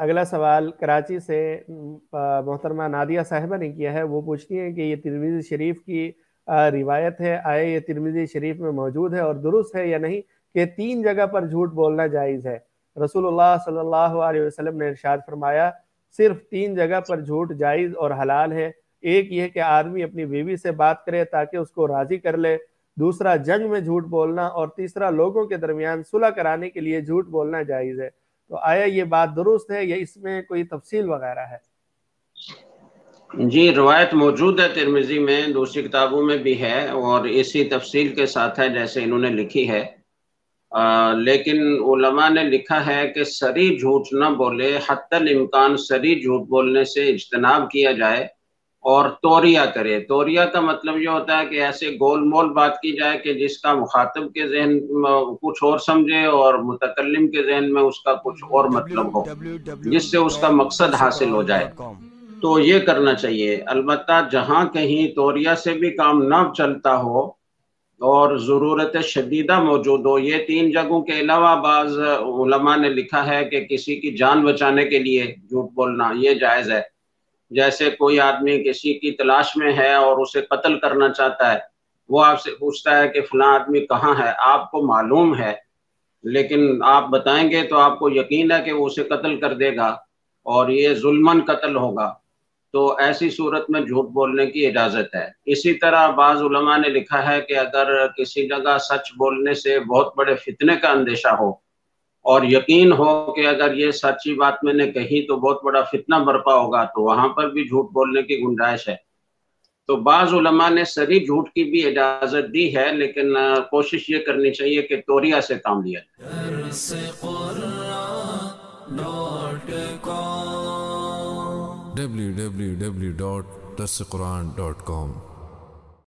اگلا سوال کراچی سے محترمہ نادیہ صاحبہ نے کیا ہے. وہ پوچھتی ہیں کہ یہ ترمذی شریف کی روایت ہے، آیا یہ ترمذی شریف میں موجود ہے اور درست ہے یا نہیں کہ 3 جگہ پر جھوٹ بولنا جائز ہے؟ رسول اللہ صلی اللہ علیہ وسلم نے ارشاد فرمایا صرف 3 جگہ پر جھوٹ جائز اور حلال ہے. ایک یہ کہ آدمی اپنی بیوی سے بات کرے تاکہ اس کو راضی کر لے، دوسرا جنگ میں جھوٹ بولنا، اور تیسرا لوگوں کے درمیان صلح کرانے کے لیے جھوٹ بولنا جائز ہے. تو آیا یہ بات درست ہے یا اس میں کوئی تفصیل وغیرہ ہے؟ جی، روایت موجود ہے ترمذی میں، دوسری کتابوں میں بھی ہے، اور اسی تفصیل کے ساتھ ہے جیسے انہوں نے لکھی ہے. لیکن علماء نے لکھا ہے کہ سری جھوٹ نہ بولے، حتی الامکان سری جھوٹ بولنے سے اجتناب کیا جائے اور توریہ کرے. توریہ کا مطلب یہ ہوتا ہے کہ ایسے گول مول بات کی جائے کہ جس کا مخاطب کے ذہن کچھ اور سمجھے اور متکلم کے ذہن میں اس کا کچھ اور مطلب ہو، جس سے اس کا مقصد حاصل ہو جائے. تو یہ کرنا چاہیے. البتہ جہاں کہیں توریہ سے بھی کام نہ چلتا ہو اور ضرورت شدیدہ موجود ہو، یہ 3 جگہوں کے علاوہ بعض علماء نے لکھا ہے کہ کسی کی جان بچانے کے لیے جھوٹ بولنا یہ جائز ہے. جیسے کوئی آدمی کسی کی تلاش میں ہے اور اسے قتل کرنا چاہتا ہے، وہ آپ سے پوچھتا ہے کہ فلاں آدمی کہاں ہے، آپ کو معلوم ہے لیکن آپ بتائیں گے تو آپ کو یقین ہے کہ وہ اسے قتل کر دے گا اور یہ ظلماً قتل ہوگا، تو ایسی صورت میں جھوٹ بولنے کی اجازت ہے. اسی طرح بعض علماء نے لکھا ہے کہ اگر کسی جگہ سچ بولنے سے بہت بڑے فتنے کا اندیشہ ہو اور یقین ہو کہ اگر یہ سچی بات میں نے کہی تو بہت بڑا فتنہ برپا ہوگا، تو وہاں پر بھی جھوٹ بولنے کی گنجائش ہے. تو بعض علماء نے سری جھوٹ کی بھی اجازت دی ہے، لیکن کوشش یہ کرنی چاہیے کہ توریہ سے کام لیا www.darsequran.com